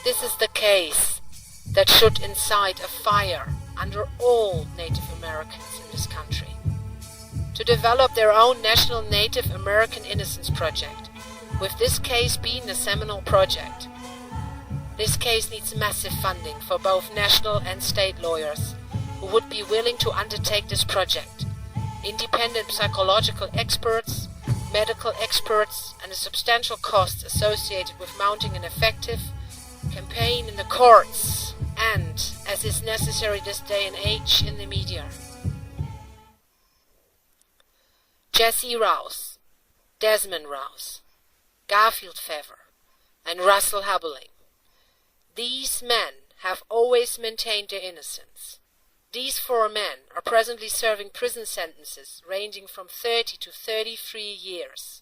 This is the case that should incite a fire under all Native Americans in this country to develop their own national Native American Innocence Project, with this case being the seminal project. This case needs massive funding for both national and state lawyers who would be willing to undertake this project, independent psychological experts, medical experts, and the substantial costs associated with mounting an effective campaign in the courts and, as is necessary this day and age, in the media. Jesse Rouse, Desmond Rouse, Garfield Fever, and Russell Habeling. These men have always maintained their innocence. These 4 men are presently serving prison sentences ranging from 30 to 33 years.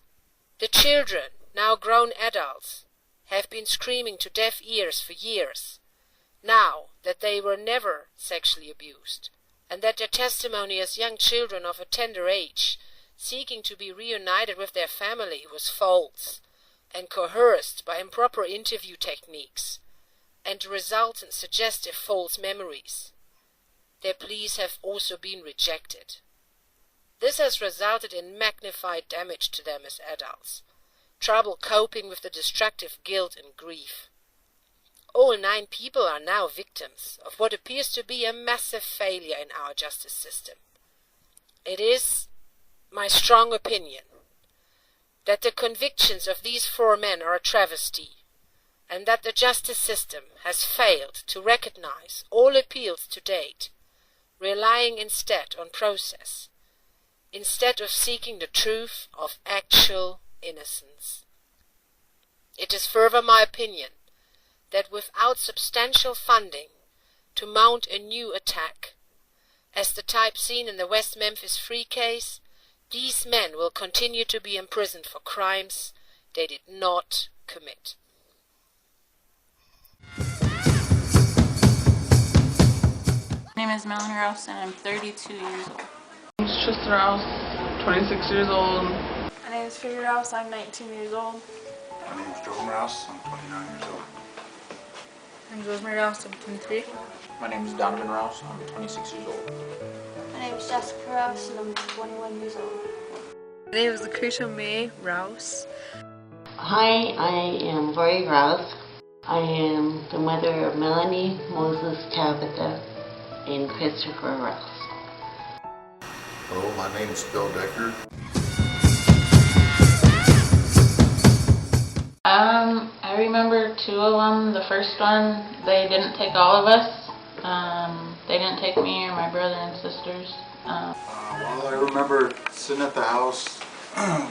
The children, now grown adults, have been screaming to deaf ears for years, now that they were never sexually abused, and that their testimony as young children of a tender age, seeking to be reunited with their family, was false and coerced by improper interview techniques and the resultant suggestive false memories. Their pleas have also been rejected. This has resulted in magnified damage to them as adults, trouble coping with the destructive guilt and grief. All 9 people are now victims of what appears to be a massive failure in our justice system. It is my strong opinion that the convictions of these 4 men are a travesty, and that the justice system has failed to recognize all appeals to date, relying instead on process, instead of seeking the truth of actual innocence. It is further my opinion that without substantial funding to mount a new attack, as the type seen in the West Memphis Free case, these men will continue to be imprisoned for crimes they did not commit. My name is Melanie Rouse and I'm 32 years old. My name is Tristan Rouse, 26 years old. My name is Phoebe Rouse, I'm 19 years old. My name is Joel Rouse, I'm 29 years old. My name is Rosemary Rouse, I'm 23. My name is Donovan Rouse, I'm 26 years old. My name is Jessica Rouse and I'm 21 years old. My name is Dakota May Rouse. Hi, I am Rory Rouse. I am the mother of Melanie, Moses, Tabitha, and Christopher Rouse. Hello, my name is Bill Decker. I remember 2 of them. The first one, they didn't take all of us. They didn't take me or my brother and sisters. Well, I remember sitting at the house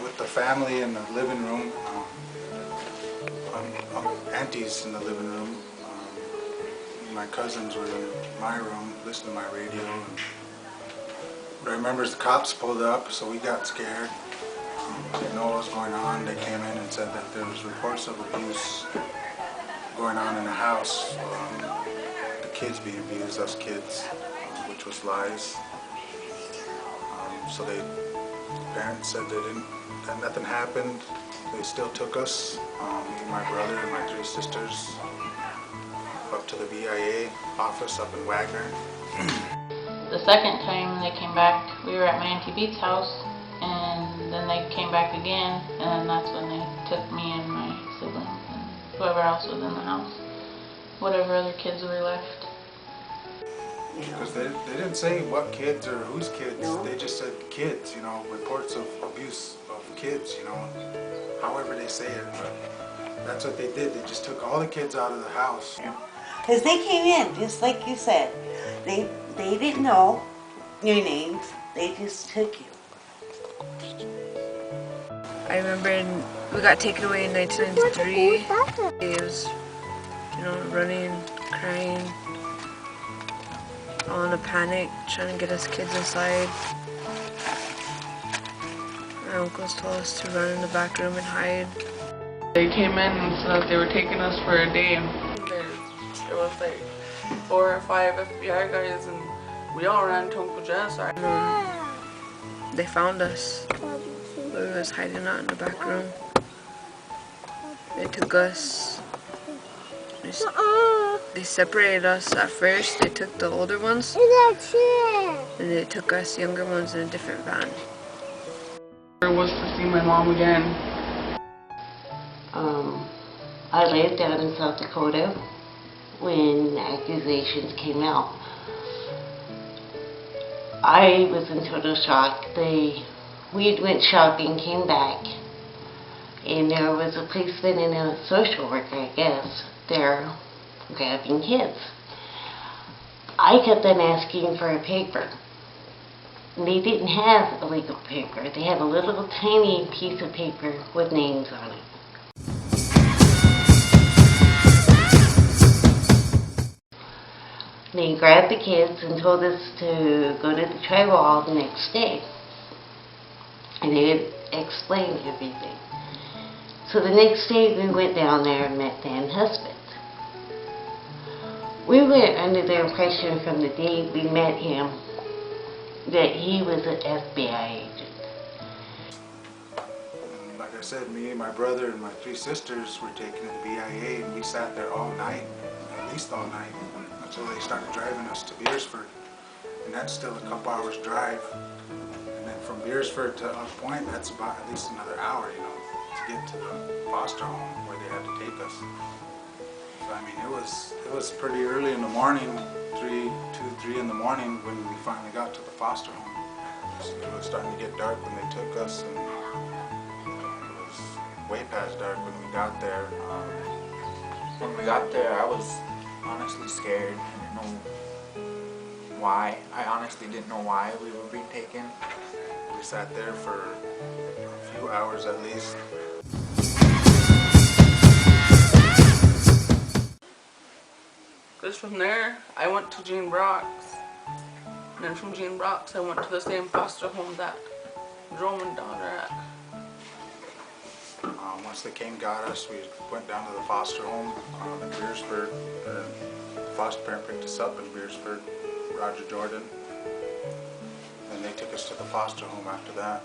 with the family in the living room. Aunties in the living room. My cousins were in my room listening to my radio. And what I remember is the cops pulled up, so we got scared. Didn't know what was going on. They came in and said that there was reports of abuse going on in the house. The kids being abused, us kids, which was lies. So the parents said that nothing happened. They still took us, me, my brother, and my 3 sisters, up to the BIA office up in Wagner. The second time they came back, we were at my Auntie Beat's house, and then they came back again, and that's when they took me and my siblings and whoever else was in the house, whatever other kids were left. Because they didn't say what kids or whose kids, they just said kids, reports of abuse of kids, however they say it, but that's what they did. They just took all the kids out of the house. Because they came in, just like you said. They didn't know your names, they just took you. I remember we got taken away in 1993. It was, running, crying, all in a panic, trying to get us kids inside. My uncles told us to run in the back room and hide. They came in and said that they were taking us for a day. It was like 4 or 5 FBI guys and we all ran to Uncle Jess. They found us. We was hiding out in the back room. They took us. They they separated us at first. They took the older ones, and they took us younger ones in a different van. It was to see my mom again. I lived down in South Dakota when the accusations came out. I was in total shock. We had went shopping, came back, and there was a policeman and a social worker, I guess, there grabbing kids. I kept on asking for a paper. They didn't have a legal paper. They had a little tiny piece of paper with names on it. They grabbed the kids and told us to go to the tribal hall the next day. And they had explained everything. So the next day we went down there and met Dan's husband. We were under the impression from the day we met him that he was an FBI agent. Like I said, me and my brother and my 3 sisters were taken to the BIA, and we sat there all night, at least all night, until they started driving us to Beersford. And that's still a couple hours drive. And then from Beersford to Up Point, that's about at least another hour, you know, to get to the foster home where they had to take us. So I mean, it was pretty early in the morning, 2, 3 in the morning when we finally got to the foster home. It was starting to get dark when they took us, and it was way past dark when we got there. When we got there, I was honestly scared. I didn't know why. I honestly didn't know why we were being taken. We sat there for a few hours at least. Because from there, I went to Jean Brock's. And then from Jean Brock's, I went to the same foster home that Jerome and Don are at. Once they came got us, we went down to the foster home in Beersford. The foster parent picked us up in Beersford, Roger Jordan. And they took us to the foster home after that.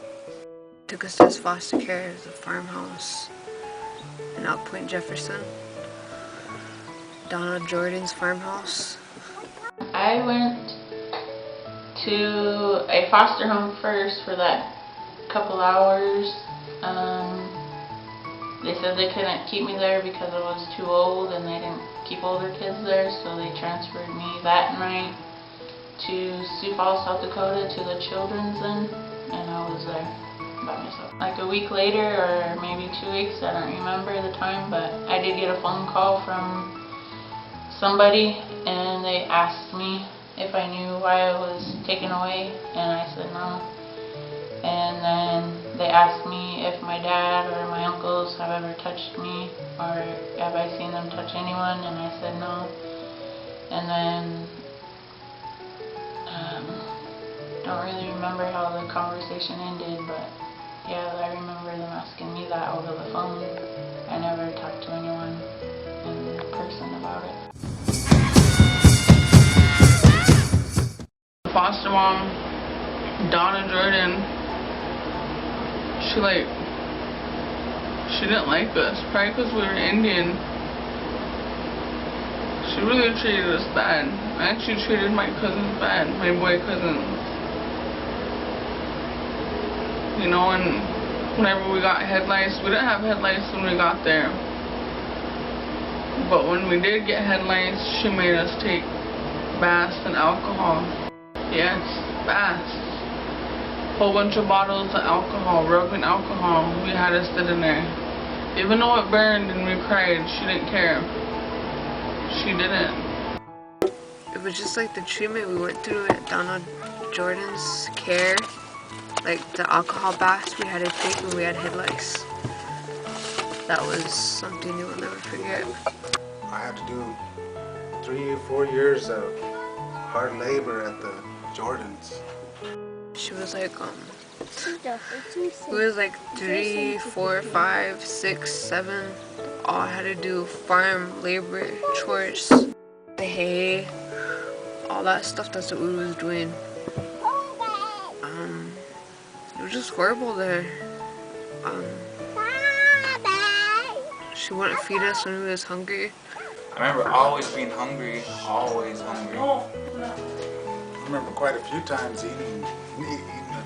Took us to his foster care. It was a farmhouse in Out Point, Jefferson. Donald Jordan's farmhouse. I went to a foster home first for that couple hours. They said they couldn't keep me there because I was too old and they didn't keep older kids there, so they transferred me that night to Sioux Falls, South Dakota to the children's inn, and I was there by myself. Like a week later, or maybe 2 weeks, I don't remember the time, but I did get a phone call from somebody, and they asked me if I knew why I was taken away, and I said no. And then they asked me if my dad or my uncles have ever touched me, or have I seen them touch anyone, and I said no. And then don't really remember how the conversation ended, but yeah, I remember them asking me that over the phone. I never talked to anyone in person about it. Foster mom, Donna Jordan, she didn't like us, probably because we were Indian. She really treated us bad. I actually treated my cousins bad, my boy cousins. You know, and whenever we got head lice, we didn't have head lice when we got there. But when we did get head lice, she made us take baths and alcohol. Yes, baths. Whole bunch of bottles of alcohol, rubbing alcohol. We had to sit in there. Even though it burned and we cried, she didn't care. She didn't. It was just like the treatment we went through at Donald Jordan's care. Like the alcohol baths we had to take when we had head lice. That was something you will never forget. I had to do 3 or 4 years of hard labor at the Jordans. She was like, it was like 3, 4, 5, 6, 7. All I had to do farm labor chores, the hay, all that stuff. That's what we was doing. It was just horrible there. She wouldn't feed us when we was hungry. I remember always being hungry, always hungry. I remember quite a few times eating the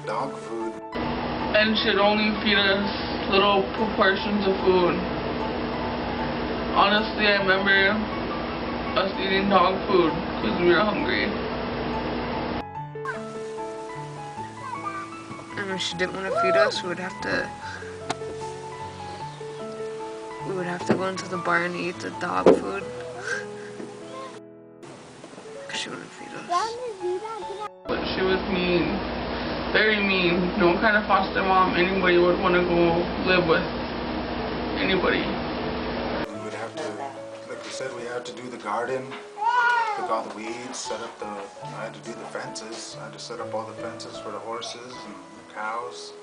dog food. And she'd only feed us little proportions of food. Honestly, I remember us eating dog food because we were hungry. And when she didn't want to feed us, we would have to go into the bar and eat the dog food. Because she wouldn't feed us. But she was mean. Very mean. No kind of foster mom anybody would want to go live with. Anybody. We would have to, like we said, we had to do the garden, pick all the weeds, set up I had to do the fences. I had to set up all the fences for the horses and the cows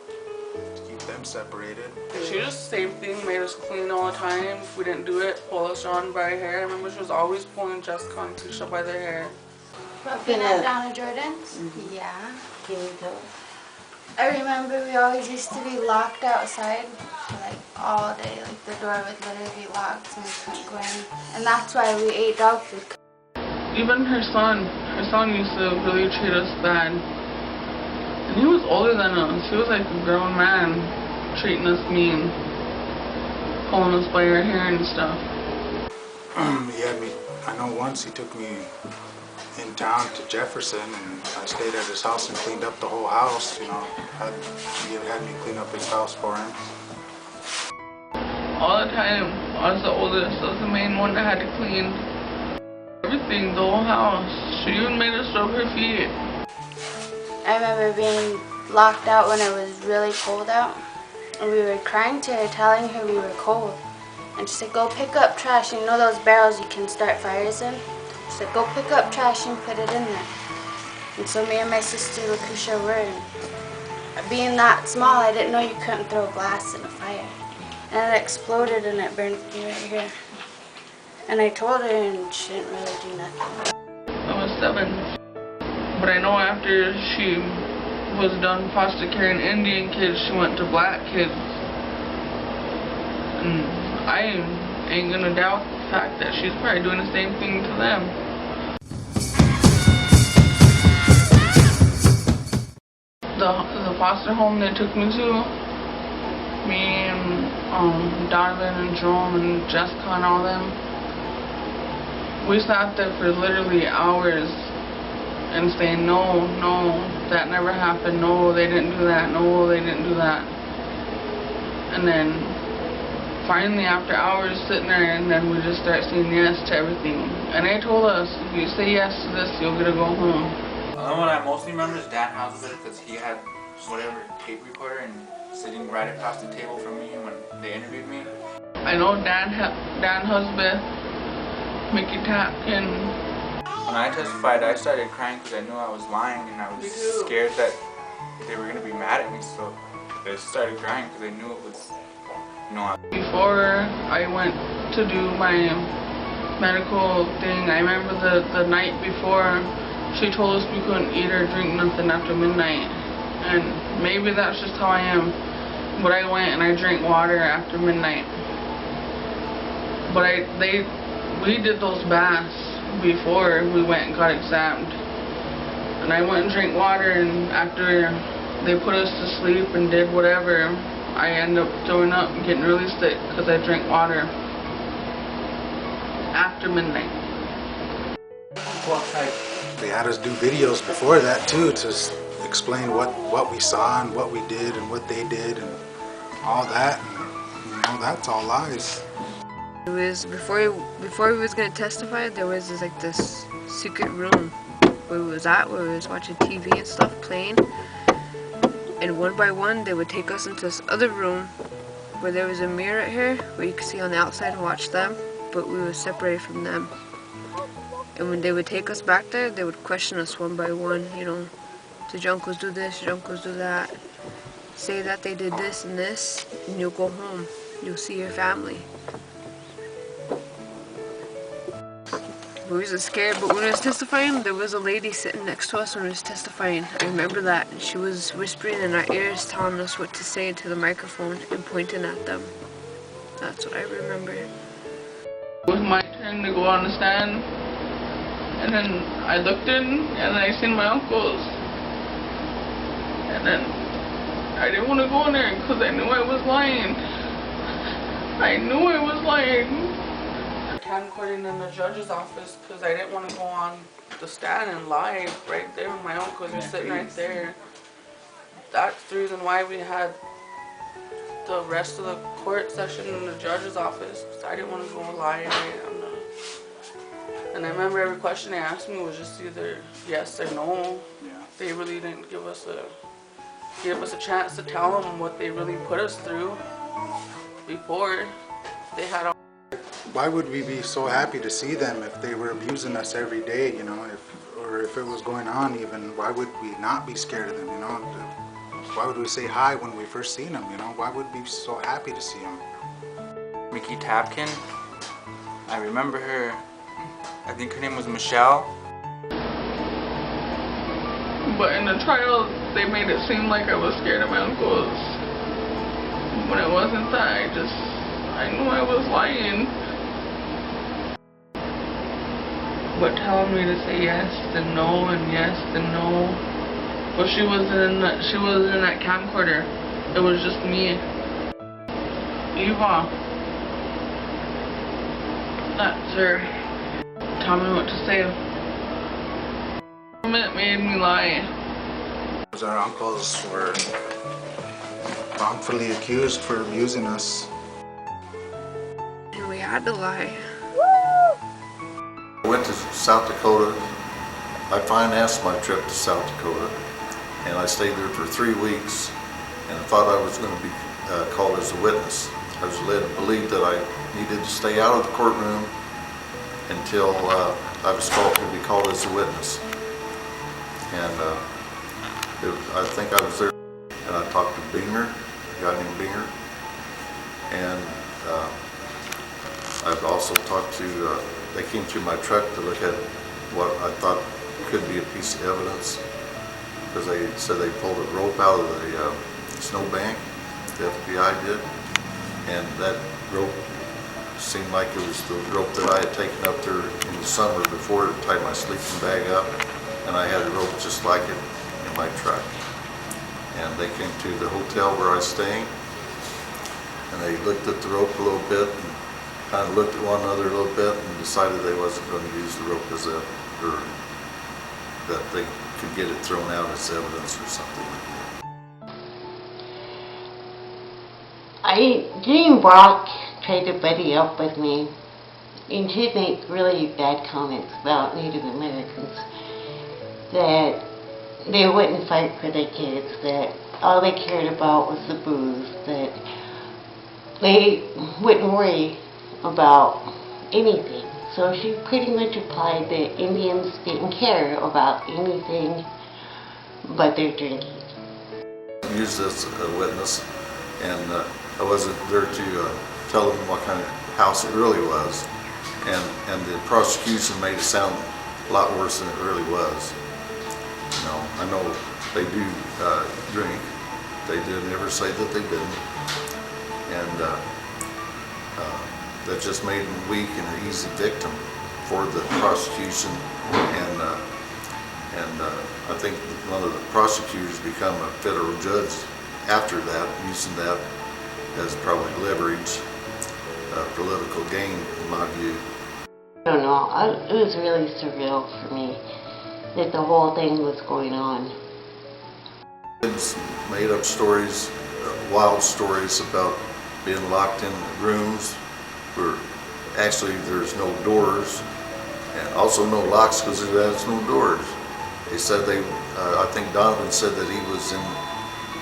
to keep them separated. She just, same thing, made us clean all the time. If we didn't do it, pull us on by our hair. I remember she was always pulling Jessica and Tisha by their hair. Broken at Donna Jordan's? Yeah. Can you tell us? I remember we always used to be locked outside for like all day. Like the door would literally be locked and we couldn't go in. And that's why we ate dog food. Even her son used to really treat us bad. And he was older than us. He was like a grown man treating us mean. Pulling us by our hair and stuff. He had me, I know once he took me in town to Jefferson and I stayed at his house and cleaned up the whole house, you know. He had me clean up his house for him. All the time, I was the oldest, I was the main one that had to clean everything, the whole house. She even made us rub her feet. I remember being locked out when it was really cold out. And we were crying to her, telling her we were cold. And she said, go pick up trash. You know those barrels you can start fires in? She said, go pick up trash and put it in there. And so me and my sister Lakusha were. And being that small, I didn't know you couldn't throw glass in a fire. And it exploded and it burned me right here. And I told her and she didn't really do nothing. I was 7. But I know after she was done foster caring Indian kids, she went to black kids. And I ain't gonna doubt the fact that she's probably doing the same thing to them. The foster home they took me to, me and Donovan and Jerome and Jessica and all them, we sat there for literally hours and saying, no, that never happened, no, they didn't do that, no, they didn't do that. And then finally after hours sitting there, and then we just start saying yes to everything. And they told us, if you say yes to this, you'll get to go home. The one I mostly remember is Dan Husband, because he had whatever tape recorder and sitting right across the table from me when they interviewed me. I know Dan Husband, Mickey Tapkin. When I testified, I started crying because I knew I was lying and I was scared that they were going to be mad at me, so I started crying because I knew it was, you know. Before I went to do my medical thing, I remember the night before, she told us we couldn't eat or drink nothing after midnight. And maybe that's just how I am, but I went and I drank water after midnight. But we did those baths before we went and got examined. And I went and drank water, and after they put us to sleep and did whatever, I ended up throwing up and getting really sick because I drank water after midnight. They had us do videos before that too to explain what we saw and what we did and what they did and all that. And, you know, that's all lies. It was before we was gonna testify. There was this secret room where we was watching TV and stuff playing. And one by one, they would take us into this other room where there was a mirror right here where you could see on the outside and watch them, but we were separated from them. And when they would take us back there, they would question us one by one. You know, did your uncles do this? Did your uncles do that? Say that they did this and this, and you'll go home. You'll see your family. We was scared, but when I was testifying, there was a lady sitting next to us when I was testifying. I remember that. And she was whispering in our ears, telling us what to say into the microphone and pointing at them. That's what I remember. It was my turn turn to go on the stand. And then I looked in and I seen my uncles. And then I didn't want to go in there because I knew I was lying. I knew I was lying. Camcording in the judge's office because I didn't want to go on the stand and lie right there when my uncles were sitting right there. That's the reason why we had the rest of the court session in the judge's office, because I didn't want to go lie right on the. And I remember every question they asked me was just either yes or no. Yeah. They really didn't give us a chance to tell them what they really put us through before they had all. Why would we be so happy to see them if they were abusing us every day, you know, or if it was going on even, why would we not be scared of them, you know? Why would we say hi when we first seen them, you know? Why would we be so happy to see them? Mickey Tapkin, I remember her, I think her name was Michelle. But in the trial, they made it seem like I was scared of my uncles. When it wasn't that, I knew I was lying. But telling me to say yes and no and yes and no. But she wasn't in that camcorder. It was just me. Eva. That's her. Tell me what to say. It made me lie. Our uncles were wrongfully accused for abusing us. And we had to lie. I went to South Dakota. I financed my trip to South Dakota, and I stayed there for 3 weeks, and I thought I was going to be called as a witness. I was led to believe that I needed to stay out of the courtroom until I was to be called as a witness. And I think I was there, and I talked to Binger, a guy named Binger, and I've also talked to, they came through my truck to look at what I thought could be a piece of evidence, because they said they pulled a rope out of the snowbank, the FBI did, and that rope seemed like it was the rope that I had taken up there in the summer before to tie my sleeping bag up, and I had a rope just like it in my truck. And they came to the hotel where I was staying, and they looked at the rope a little bit, and kind of looked at one another a little bit, and decided they wasn't going to use the rope as or that they could get it thrown out as evidence or something like that. Jane Brock tried to buddy up with me, and she'd make really bad comments about Native Americans, that they wouldn't fight for their kids, that all they cared about was the booze, that they wouldn't worry about anything. So she pretty much implied that Indians didn't care about anything but their drinking. Used as a witness, and I wasn't there to tell them what kind of house it really was, and the prosecution made it sound a lot worse than it really was. You know, I know they do drink. They did never say that they didn't, and that just made them weak and an easy victim for the prosecution. And I think one of the prosecutors become a federal judge after that, using that as probably leverage, political gain, in my view. I don't know, it was really surreal for me that the whole thing was going on. Kids made up stories, wild stories about being locked in rooms where actually there's no doors, and also no locks because there's no doors. They said I think Donovan said that he was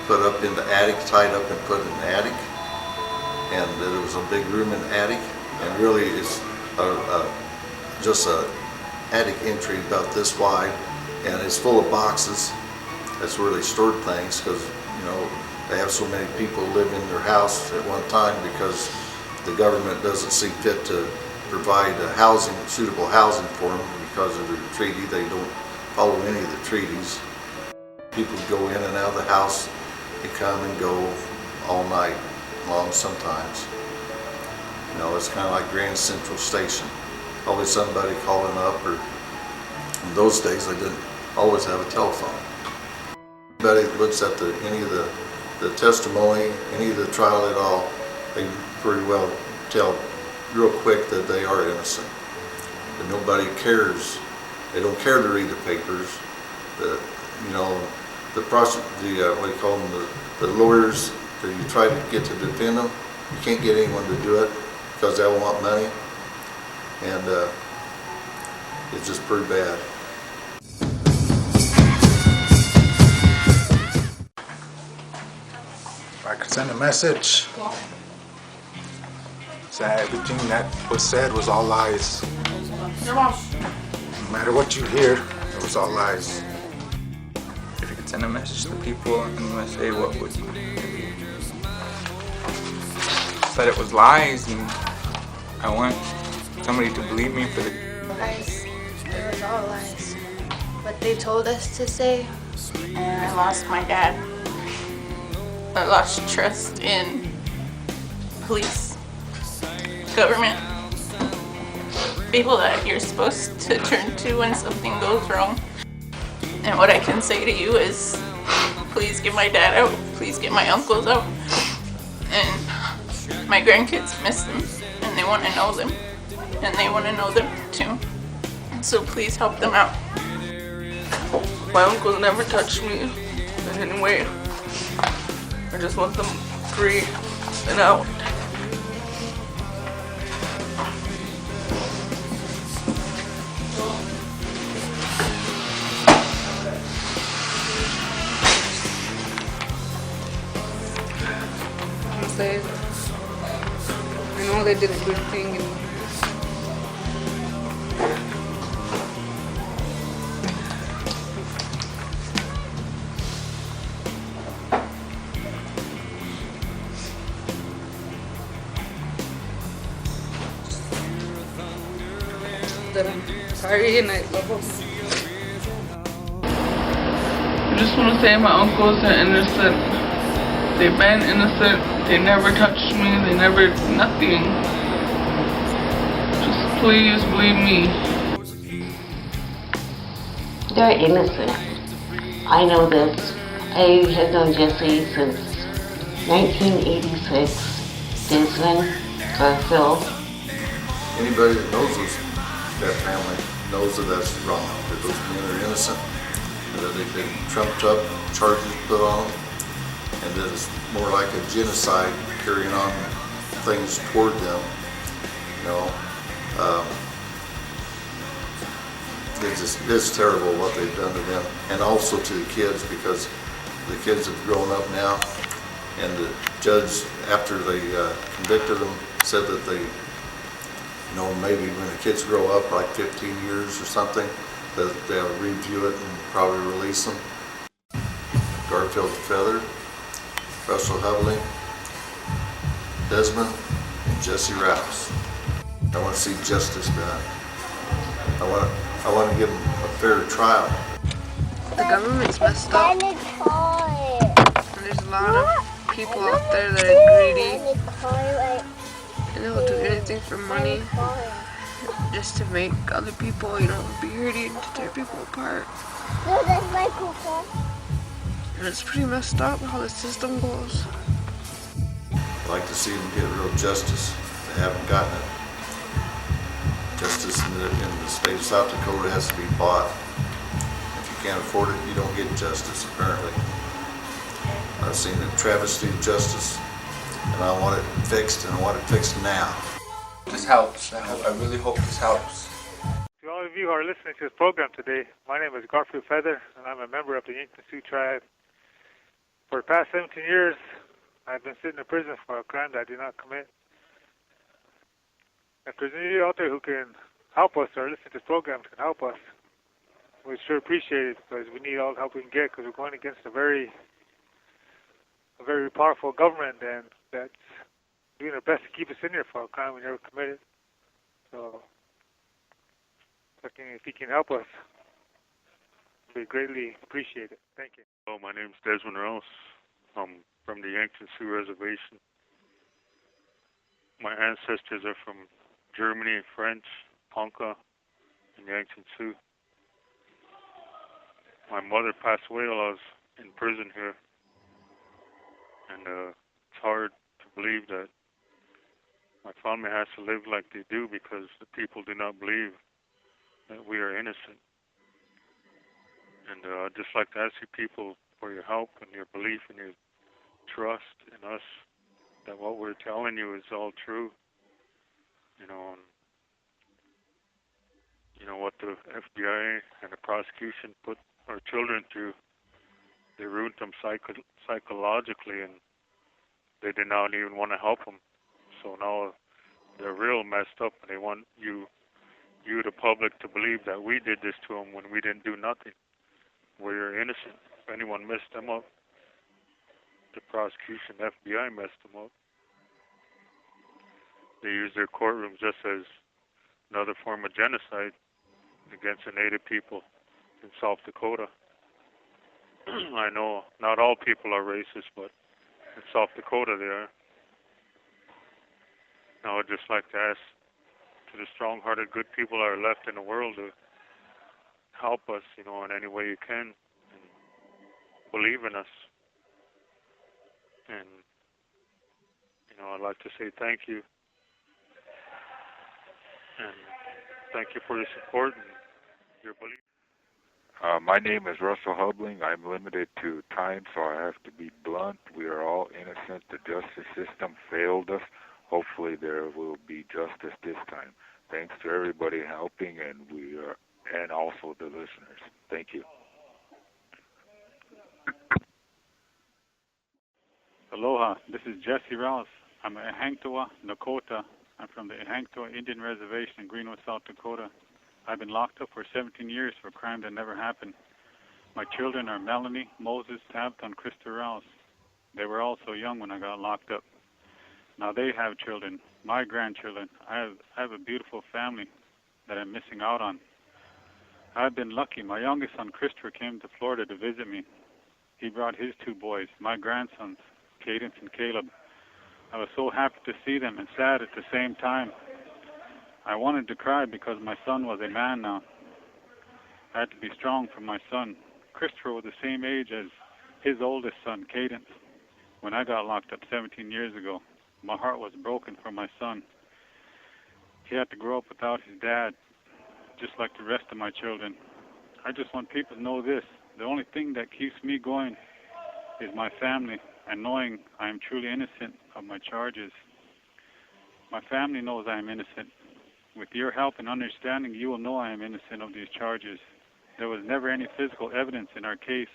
put up in the attic, tied up and put in the attic, and that it was a big room in the attic, and really it's just a attic entry about this wide, and it's full of boxes. That's where they stored things, because you know they have so many people live in their house at one time because the government doesn't see fit to provide suitable housing for them because of the treaty. They don't follow any of the treaties. People go in and out of the house. They come and go all night long sometimes. You know, it's kind of like Grand Central Station. always somebody calling up, or in those days they didn't always have a telephone. Anybody that looks at any of the testimony, any of the trial at all, they can pretty well tell real quick that they are innocent. And nobody cares. They don't care to read the papers. You know, what do you call them, the lawyers that you try to get to defend them, you can't get anyone to do it because they all want money, and it's just pretty bad. If I could send a message, that everything that was said was all lies. No matter what you hear, it was all lies. If you could send a message to people in the USA, what would you maybe said it was lies, and I want somebody to believe me for the Lies. It was all lies. What they told us to say. And I lost my dad. I lost trust in police, government, people that you're supposed to turn to when something goes wrong. And what I can say to you is, please get my dad out, please get my uncles out. And my grandkids miss them, and they want to know them, and they want to know them too. So please help them out. My uncles never touched me in any way. I just want them free and out. I know they did a good thing, and that I'm sorry and I love them. I just want to say my uncles are innocent. They've been innocent. They never touched me. They never, nothing. Just please believe me. They're innocent. I know this. I have known Jesse since 1986. Desmond, Garfield. Anybody that knows that family knows that that's wrong, that those men are innocent, and that they've been trumped up, charges put on them, and that it's more like a genocide carrying on things toward them. You know, it's terrible what they've done to them, and also to the kids, because the kids have grown up now, and the judge, after they convicted them, said that they, you know, maybe when the kids grow up, like 15 years or something, that they'll review it and probably release them. Garfield Feather, Russell Hubbling, Desmond, and Jesse Rouse. I want to see justice done. I want to give them a fair trial. The government's messed up. And there's a lot of people out there that are greedy. And they'll do anything for money, just to make other people, you know, be hurting, to tear people apart. And it's pretty messed up how the system goes. I'd like to see them get real justice. They haven't gotten it. Justice in the state of South Dakota has to be bought. If you can't afford it, you don't get justice, apparently. I've seen a travesty of justice, and I want it fixed, and I want it fixed now. This helps. I really hope this helps. To all of you who are listening to this program today, my name is Garfield Feather, and I'm a member of the Yankton Sioux tribe. For the past 17 years, I've been sitting in prison for a crime that I did not commit. If there's any of you out there who can help us or listen to this program can help us, we'd sure appreciate it, because we need all the help we can get, because we're going against a very powerful government, and that's doing their best to keep us in here for a crime we never committed. So, if he can help us, we greatly appreciate it. Thank you. Hello, my name's Desmond Rouse. I'm from the Yankton Sioux Reservation. My ancestors are from Germany, French, Ponca and Yankton Sioux. My mother passed away while I was in prison here. And it's hard to believe that my family has to live like they do because the people do not believe that we are innocent. And I'd just like to ask you people for your help and your belief and your trust in us that what we're telling you is all true. And, what the FBI and the prosecution put our children through, they ruined them psychologically, and they did not even want to help them. So now they're real messed up, and they want you, the public, to believe that we did this to them when we didn't do nothing. We're innocent. If anyone messed them up, the prosecution, FBI messed them up. They use their courtrooms just as another form of genocide against the Native people in South Dakota. I know not all people are racist, but in South Dakota they are. Now I'd just like to ask to the strong-hearted good people that are left in the world to help us, in any way you can, and believe in us. And, I'd like to say thank you. And thank you for your support and your belief. My name is Russell Hubling. I'm limited to time, so I have to be blunt. We are all innocent. The justice system failed us. Hopefully there will be justice this time. Thanks to everybody helping, and also the listeners. Thank you. Aloha, this is Jesse Rouse. I'm a Ehanktoa, Dakota. I'm from the Ehanktoa Indian Reservation in Greenwood, South Dakota. I've been locked up for 17 years for a crime that never happened. My children are Melanie, Moses, Tabitha, and Krista Rouse. They were all so young when I got locked up. Now they have children, my grandchildren. I have a beautiful family that I'm missing out on. I've been lucky. My youngest son, Christopher, came to Florida to visit me. He brought his two boys, my grandsons, Cadence and Caleb. I was so happy to see them and sad at the same time. I wanted to cry because my son was a man now. I had to be strong for my son. Christopher was the same age as his oldest son, Cadence. When I got locked up 17 years ago, my heart was broken for my son. He had to grow up without his dad, just like the rest of my children. I just want people to know this. The only thing that keeps me going is my family and knowing I am truly innocent of my charges. My family knows I am innocent. With your help and understanding, you will know I am innocent of these charges. There was never any physical evidence in our case,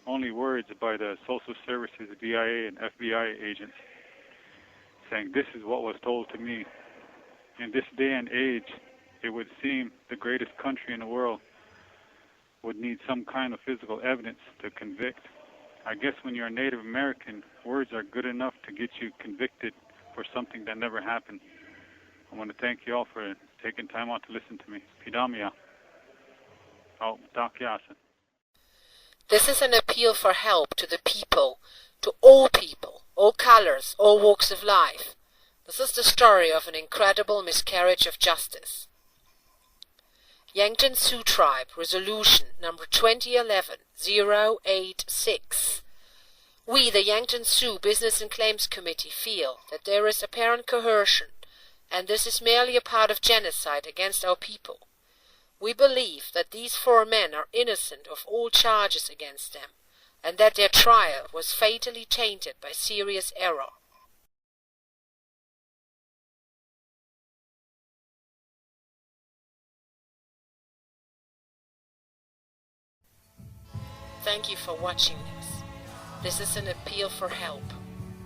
only words by the social services, BIA, and FBI agents saying this is what was told to me. In this day and age, it would seem the greatest country in the world would need some kind of physical evidence to convict. I guess when you're a Native American, words are good enough to get you convicted for something that never happened. I want to thank you all for taking time out to listen to me. Pidamia. Oh, Dakiasan. This is an appeal for help to the people, to all people, all colors, all walks of life. This is the story of an incredible miscarriage of justice. Yankton Sioux Tribe, Resolution number 2011-086. We, the Yankton Sioux Business and Claims Committee, feel that there is apparent coercion, and this is merely a part of genocide against our people. We believe that these 4 men are innocent of all charges against them, and that their trial was fatally tainted by serious error. Thank you for watching this. This is an appeal for help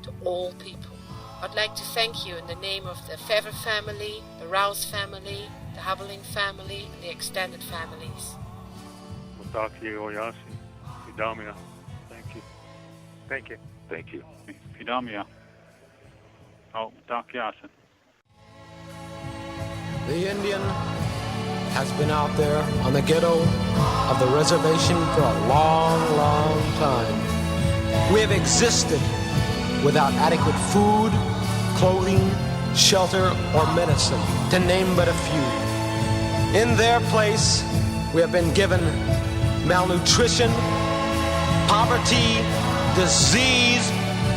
to all people. I'd like to thank you in the name of the Feather family, the Rouse family, the Hubling family, and the extended families. Mutaki Oyasi, Pidamia. Thank you. Thank you. Thank you. Pidamia. Oh, Dakiasan. The Indian has been out there on the ghetto of the reservation for a long, long time. We have existed without adequate food, clothing, shelter, or medicine, to name but a few. In their place, we have been given malnutrition, poverty, disease,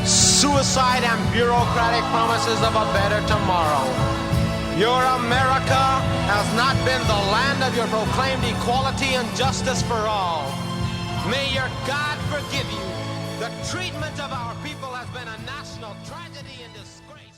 suicide, and bureaucratic promises of a better tomorrow. Your America has not been the land of your proclaimed equality and justice for all. May your God forgive you. The treatment of our people has been a national tragedy and disgrace.